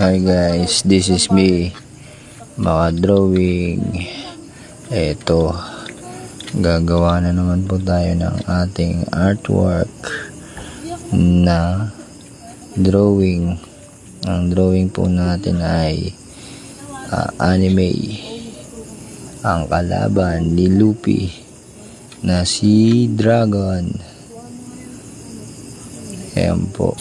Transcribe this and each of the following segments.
Hi guys, this is me, Maka Drawing. Eto, gagawa na naman po tayo ng ating artwork na drawing. Ang drawing po natin ay anime. Ang kalaban ni Luffy na si Dragon. Ayan po.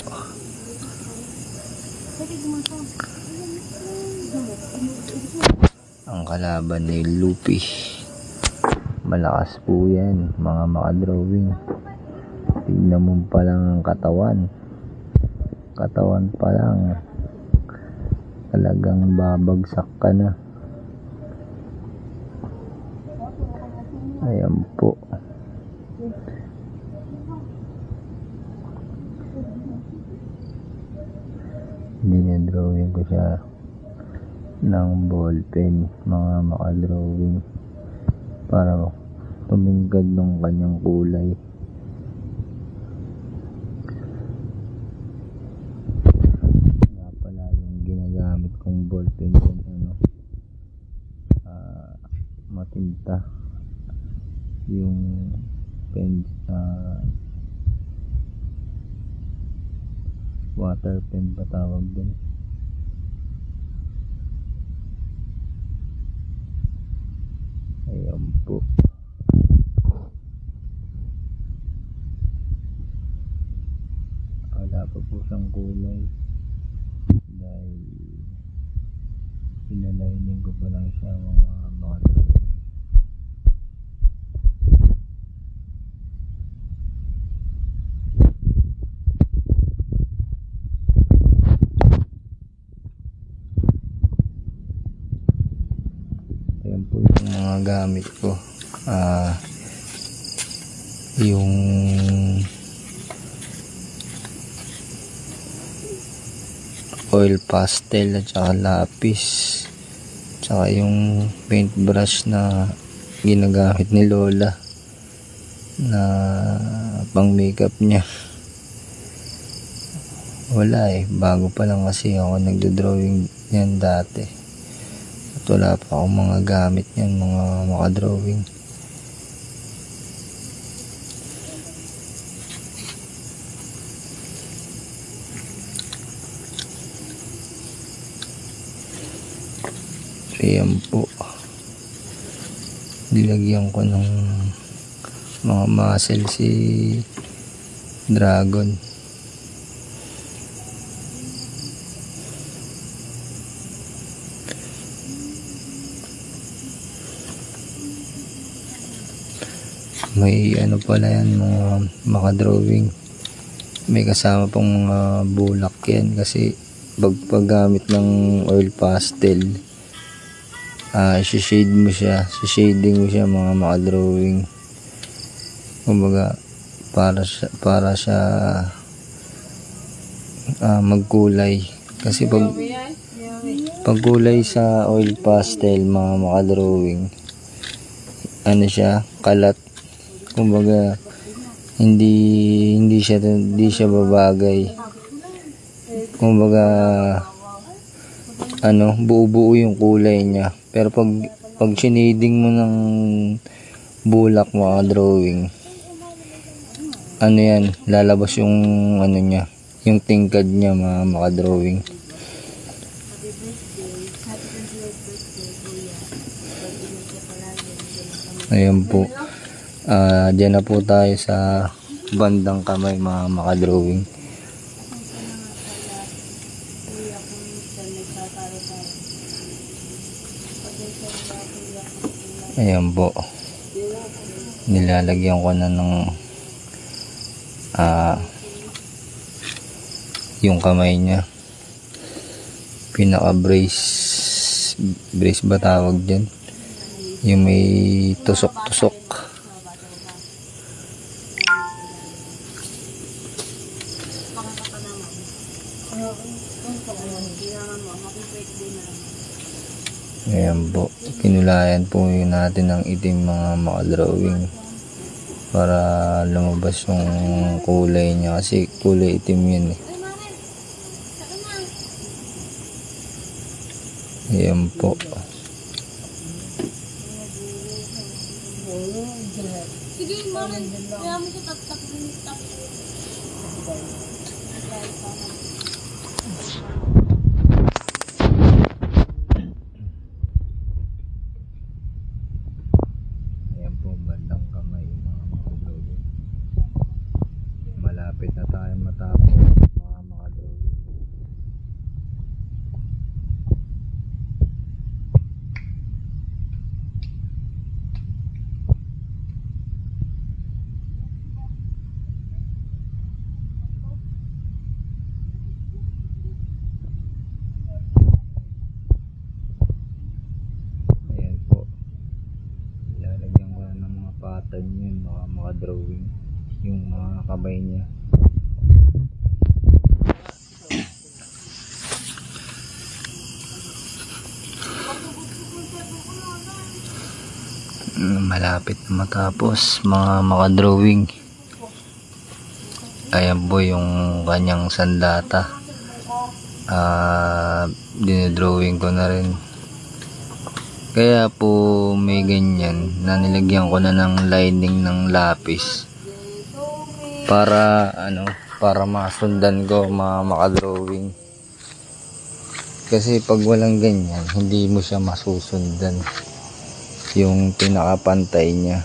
Ang kalaban ni Luffy. Malakas po yan, mga makadrawing. Tignan mo pa lang ang katawan. Katawan pa lang. Talagang babagsak ka na. Ayan po. Dinidrawing ko siya ng ballpen, mga makadrawing, para tumingkad ng kanyang kulay. Nga pala yung ginagamit kong ballpen yun, matinta yung pen, water pen ba tawag din. Ayan po. Wala pa po siyang kulay dahil pinalining ko pa lang siya, mga drawing. Ayan po yung mga gamit ko. Yung oil pastel at saka lapis, tsaka yung paintbrush na ginagamit ni Lola na pang makeup niya. Wala bago pa lang kasi ako nagdo-drawing yan dati at wala pa akong mga gamit yan, mga makadrawing. Ayan po, nilagyan ko ng mga muscle si Dragon. May pala yan, mga makadrawing, may kasama pong mga bulak yan, kasi paggamit ng oil pastel, shade mo siya, shading mo siya, mga makadrawing. Kumbaga para siya magkulay, kasi pagkulay sa oil pastel, mga makadrawing, siya kalat. Kumbaga hindi siya babagay. Kumbaga buo-buo yung kulay niya. Pero pag siniding mo ng bulak, mga drawing, yan, lalabas yung niya, yung tingkad niya, mga makadrawing. Ayan po. Diyan na po tayo sa bandang kamay, mga makadrawing. Ayan po, nilalagyan ko na ng yung kamay niya, pinaka brace ba tawag dyan, yung may tusok-tusok. Ayan po, kinulayan po natin ng itim, mga makadrawing, para lumabas yung kulay niya, kasi kulay itim yun Ayan po. Sige, mama. Kaya mo sa tap-tap. Ayan po, bandang kamay mga makadrawing. Malapit na tayo matapos mga makadrawing. Ayan po. Lalagyan ko na ng mga pattern yun, mga makadrawing. Yung mga kamay niya. Malapit na matapos mga makadrawing. Ayan po yung kanyang sandata. Dinidrawing ko na rin. Kaya po may ganyan na nilagyan ko na ng lining ng lapis para para masundan ko mga makadrawing. Kasi pag walang ganyan hindi mo siya masusundan yung pinakapantay niya.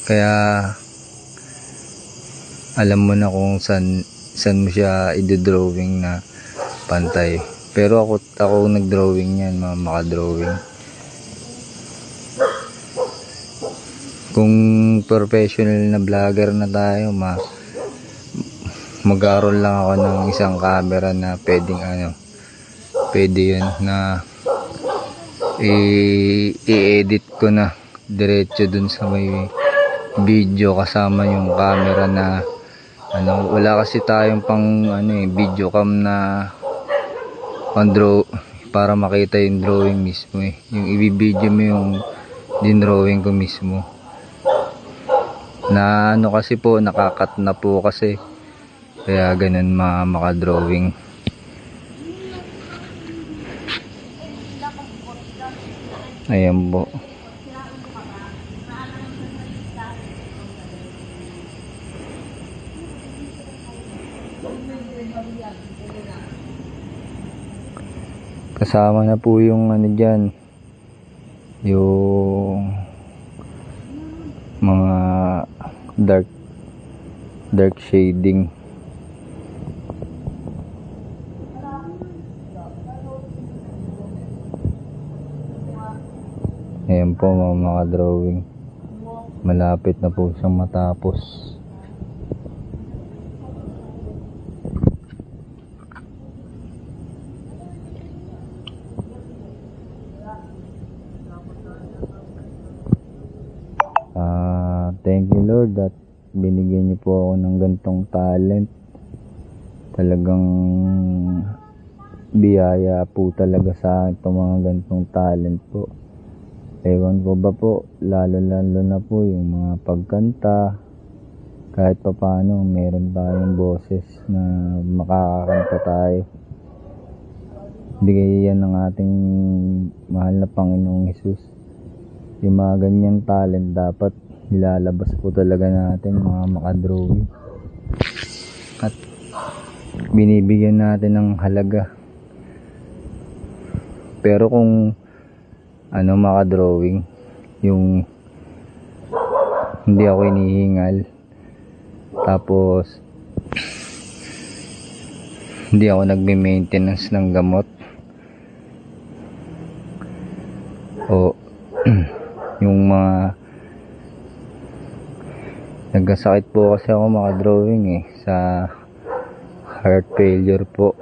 Kaya alam mo na kung saan mo siya i-drawing na pantay. Pero ako nag-drawing yan mga makadrawing. Kung professional na vlogger na tayo, mag-aaral lang ako ng isang camera na pwedeng pwede yun na i-edit ko na diretso dun sa may video kasama yung camera na wala kasi tayong pang video cam na draw para makita yung drawing mismo yung i-video mo yung din-drawing ko mismo na kasi po nakakat na po kasi kaya ganun mga makadrawing. Ayan po. Kasama na po yung dyan, yung mga dark shading. Ayan po mga drawing. Malapit na po siyang matapos. Thank you Lord that binigyan niyo po ako ng gantong talent. Talagang biyaya po talaga sa itong mga gantong talent po. Ewan ko ba po, lalo na po yung mga pagkanta. Kahit pa paano meron tayong boses na makakakanta tayo. Bigay yan ng ating mahal na Panginoong Hesus. Yung mga ganyang talent dapat nilalabas po talaga natin mga makadrawing. At binibigyan natin ng halaga. Pero kung makadrawing, yung hindi ako hinihingal, tapos hindi ako nagme-maintenance ng gamot o yung mga nagkasakit po kasi ako makadrawing sa heart failure po.